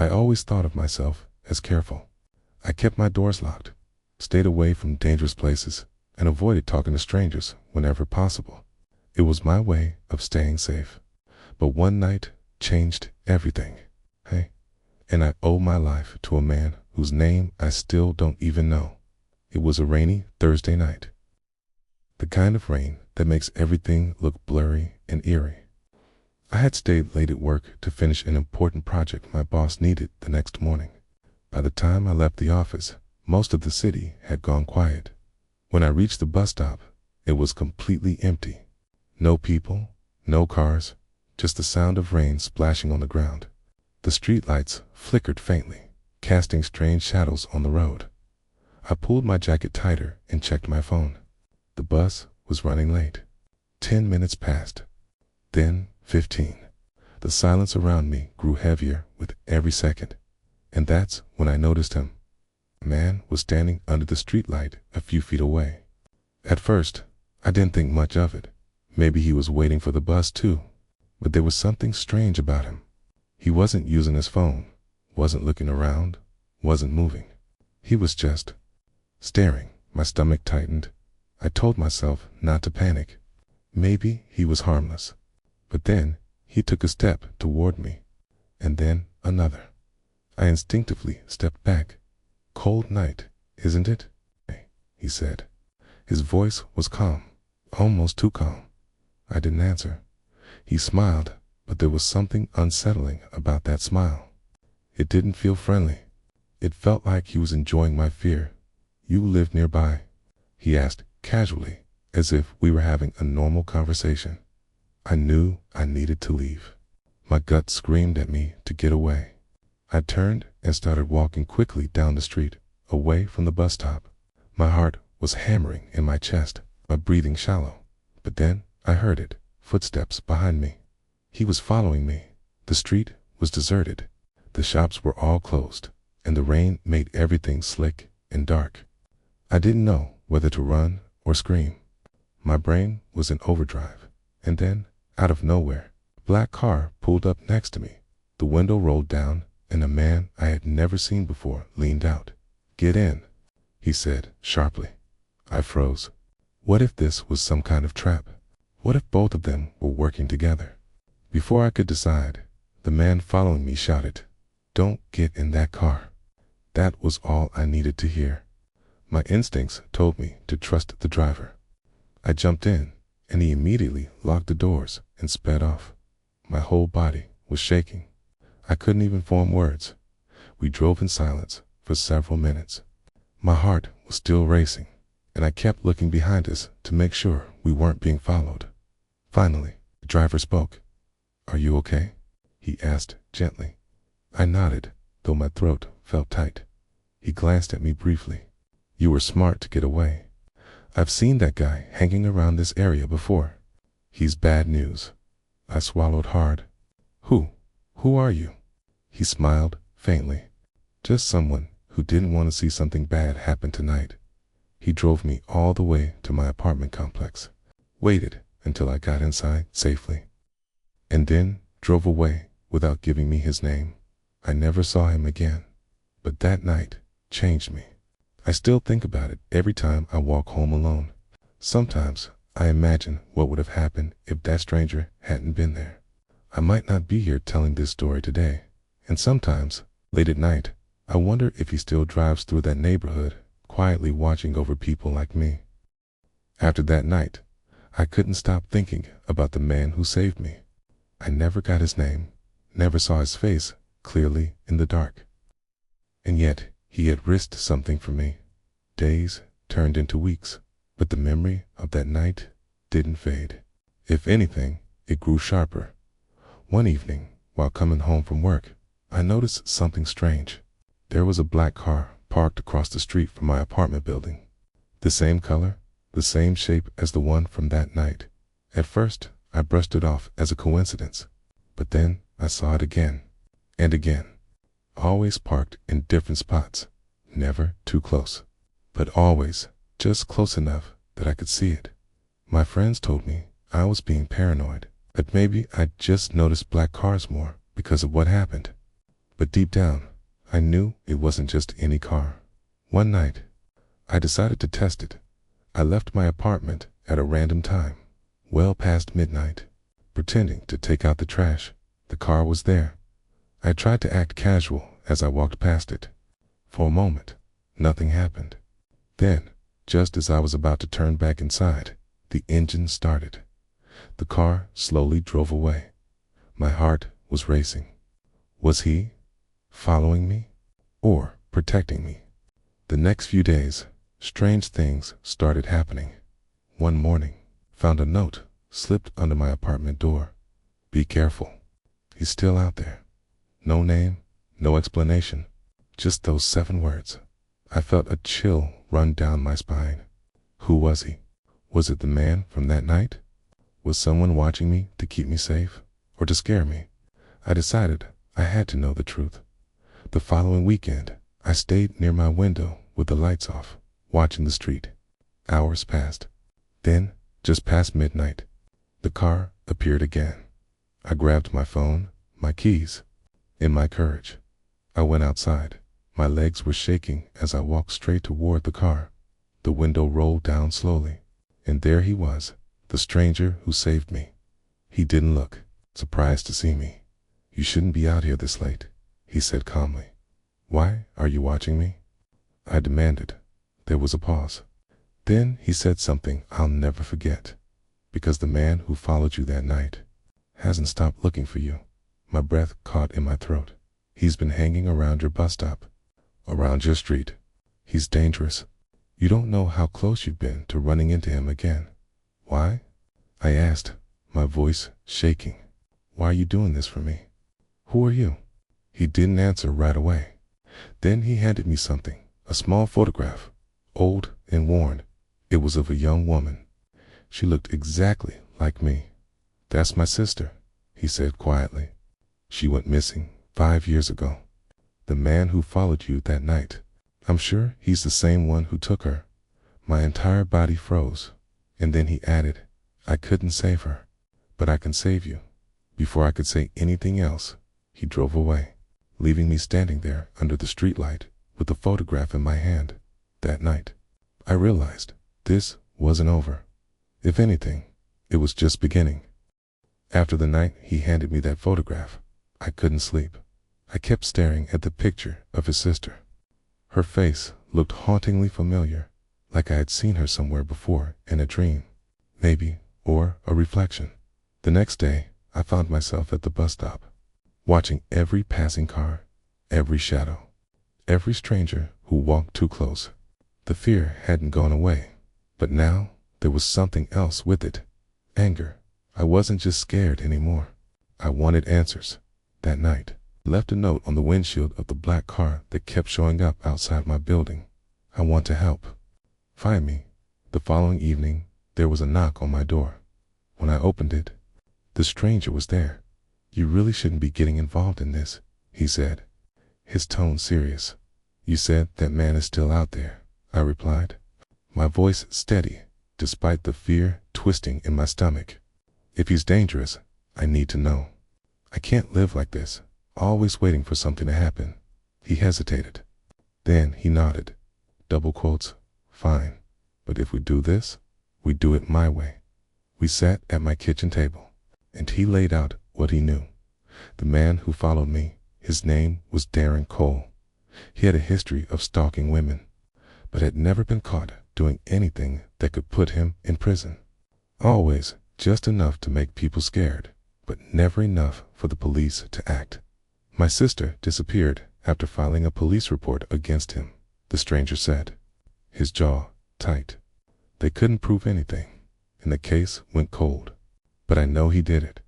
I always thought of myself as careful. I kept my doors locked, stayed away from dangerous places, and avoided talking to strangers whenever possible. It was my way of staying safe. But one night changed everything. Hey, and I owe my life to a man whose name I still don't even know. It was a rainy Thursday night. The kind of rain that makes everything look blurry and eerie. I had stayed late at work to finish an important project my boss needed the next morning. By the time I left the office, most of the city had gone quiet. When I reached the bus stop, it was completely empty. No people, no cars, just the sound of rain splashing on the ground. The streetlights flickered faintly, casting strange shadows on the road. I pulled my jacket tighter and checked my phone. The bus was running late. 10 minutes passed. Then 15. The silence around me grew heavier with every second. And that's when I noticed him. A man was standing under the streetlight a few feet away. At first, I didn't think much of it. Maybe he was waiting for the bus too. But there was something strange about him. He wasn't using his phone, wasn't looking around, wasn't moving. He was just staring. My stomach tightened. I told myself not to panic. Maybe he was harmless. But then he took a step toward me, and then another. I instinctively stepped back. "Cold night, isn't it?" he said. His voice was calm, almost too calm. I didn't answer. He smiled, but there was something unsettling about that smile. It didn't feel friendly. It felt like he was enjoying my fear. "You live nearby?" he asked casually, as if we were having a normal conversation. I knew I needed to leave. My gut screamed at me to get away. I turned and started walking quickly down the street, away from the bus stop. My heart was hammering in my chest, my breathing shallow. But then I heard it, footsteps behind me. He was following me. The street was deserted. The shops were all closed, and the rain made everything slick and dark. I didn't know whether to run or scream. My brain was in overdrive. And then, out of nowhere, a black car pulled up next to me. The window rolled down, and a man I had never seen before leaned out. "Get in," he said sharply. I froze. What if this was some kind of trap? What if both of them were working together? Before I could decide, the man following me shouted, "Don't get in that car." That was all I needed to hear. My instincts told me to trust the driver. I jumped in, and he immediately locked the doors and sped off. My whole body was shaking. I couldn't even form words. We drove in silence for several minutes. My heart was still racing, and I kept looking behind us to make sure we weren't being followed. Finally, the driver spoke. "Are you okay?" he asked gently. I nodded, though my throat felt tight. He glanced at me briefly. "You were smart to get away. I've seen that guy hanging around this area before. He's bad news." I swallowed hard. Who are you?" He smiled faintly. "Just someone who didn't want to see something bad happen tonight." He drove me all the way to my apartment complex, waited until I got inside safely, and then drove away without giving me his name. I never saw him again, but that night changed me. I still think about it every time I walk home alone. Sometimes I imagine what would have happened if that stranger hadn't been there. I might not be here telling this story today, and sometimes, late at night, I wonder if he still drives through that neighborhood, quietly watching over people like me. After that night, I couldn't stop thinking about the man who saved me. I never got his name, never saw his face clearly in the dark. And yet, he had risked something for me. Days turned into weeks, but the memory of that night didn't fade. If anything, it grew sharper. One evening, while coming home from work, I noticed something strange. There was a black car parked across the street from my apartment building. The same color, the same shape as the one from that night. At first, I brushed it off as a coincidence, but then I saw it again and again. Always parked in different spots, never too close, but always just close enough that I could see it. My friends told me I was being paranoid, that maybe I'd just noticed black cars more because of what happened. But deep down, I knew it wasn't just any car. One night, I decided to test it. I left my apartment at a random time, well past midnight, pretending to take out the trash. The car was there. I tried to act casual as I walked past it. For a moment, nothing happened. Then, just as I was about to turn back inside, the engine started. The car slowly drove away. My heart was racing. Was he following me or protecting me? The next few days, strange things started happening. One morning, found a note slipped under my apartment door. Be careful. He's still out there. No name, no explanation, just those 7 words. I felt a chill run down my spine. Who was he? Was it the man from that night? Was someone watching me to keep me safe or to scare me? I decided I had to know the truth. The following weekend, I stayed near my window with the lights off, watching the street. Hours passed. Then, just past midnight, the car appeared again. I grabbed my phone, my keys. In my courage, I went outside. My legs were shaking as I walked straight toward the car. The window rolled down slowly, and there he was, the stranger who saved me. He didn't look surprised to see me. You shouldn't be out here this late, he said calmly. Why are you watching me? I demanded. There was a pause. Then he said something I'll never forget. Because the man who followed you that night hasn't stopped looking for you. My breath caught in my throat. He's been hanging around your bus stop, around your street. He's dangerous. You don't know how close you've been to running into him again. Why? I asked, my voice shaking. Why are you doing this for me? Who are you? He didn't answer right away. Then he handed me something, a small photograph, old and worn. It was of a young woman. She looked exactly like me. That's my sister, he said quietly. She went missing 5 years ago. The man who followed you that night, I'm sure he's the same one who took her. My entire body froze. And then he added, I couldn't save her, but I can save you. Before I could say anything else, he drove away, leaving me standing there under the streetlight with the photograph in my hand. That night, I realized this wasn't over. If anything, it was just beginning. After the night he handed me that photograph, I couldn't sleep. I kept staring at the picture of his sister. Her face looked hauntingly familiar, like I had seen her somewhere before in a dream, maybe, or a reflection. The next day, I found myself at the bus stop, watching every passing car, every shadow, every stranger who walked too close. The fear hadn't gone away, but now there was something else with it. Anger. I wasn't just scared anymore. I wanted answers. That night, I left a note on the windshield of the black car that kept showing up outside my building. I want to help. Find me. The following evening, there was a knock on my door. When I opened it, the stranger was there. You really shouldn't be getting involved in this, he said, his tone serious. You said that man is still out there, I replied, my voice steady, despite the fear twisting in my stomach. If he's dangerous, I need to know. I can't live like this, always waiting for something to happen. He hesitated. Then he nodded. Double quotes, fine. But if we do this, we do it my way. We sat at my kitchen table, and he laid out what he knew. The man who followed me, his name was Darren Cole. He had a history of stalking women, but had never been caught doing anything that could put him in prison. Always just enough to make people scared, but never enough for the police to act. My sister disappeared after filing a police report against him, the stranger said, his jaw tight. They couldn't prove anything, and the case went cold. But I know he did it.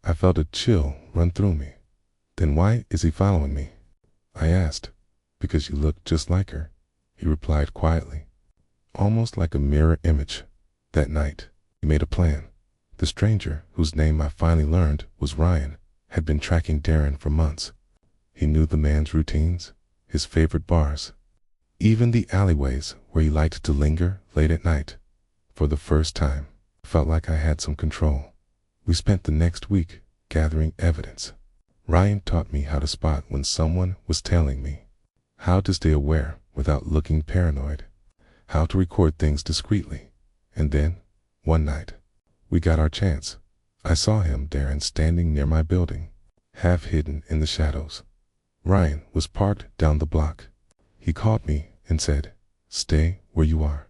I felt a chill run through me. Then why is he following me? I asked. Because you look just like her, he replied quietly, almost like a mirror image. That night, he made a plan. The stranger, whose name I finally learned was Ryan, had been tracking Darren for months. He knew the man's routines, his favorite bars, even the alleyways where he liked to linger late at night. For the first time, I felt like I had some control. We spent the next week gathering evidence. Ryan taught me how to spot when someone was tailing me, how to stay aware without looking paranoid, how to record things discreetly. And then, one night, we got our chance. I saw him, Darren, standing near my building, half hidden in the shadows. Ryan was parked down the block. He called me and said, "Stay where you are.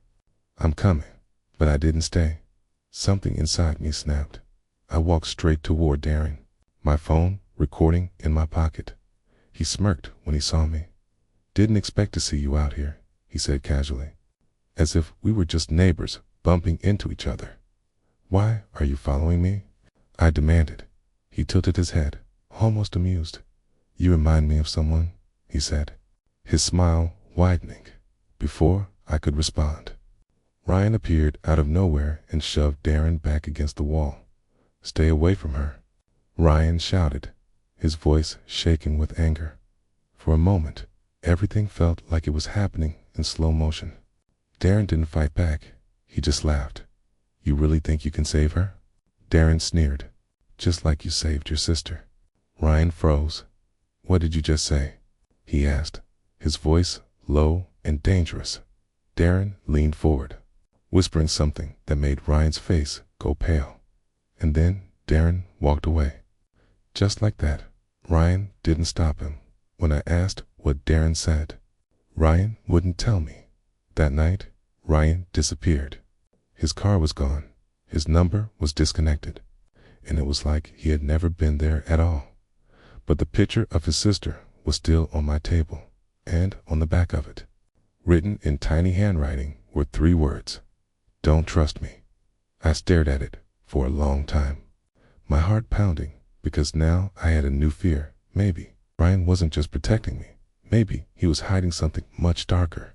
I'm coming." But I didn't stay. Something inside me snapped. I walked straight toward Darren, my phone recording in my pocket. He smirked when he saw me. "Didn't expect to see you out here," he said casually, as if we were just neighbors bumping into each other. "Why are you following me?" I demanded. He tilted his head, almost amused. "You remind me of someone," he said, his smile widening. Before I could respond, Ryan appeared out of nowhere and shoved Darren back against the wall. "Stay away from her," Ryan shouted, his voice shaking with anger. For a moment, everything felt like it was happening in slow motion. Darren didn't fight back. He just laughed. "You really think you can save her?" Darren sneered. "Just like you saved your sister." Ryan froze. "What did you just say?" he asked, his voice low and dangerous. Darren leaned forward, whispering something that made Ryan's face go pale. And then Darren walked away. Just like that. Ryan didn't stop him when I asked what Darren said. Ryan wouldn't tell me. That night, Ryan disappeared. His car was gone. His number was disconnected. And it was like he had never been there at all. But the picture of his sister was still on my table, and on the back of it, written in tiny handwriting, were 3 words: "Don't trust me." I stared at it for a long time, my heart pounding, because now I had a new fear. Maybe Ryan wasn't just protecting me. Maybe he was hiding something much darker.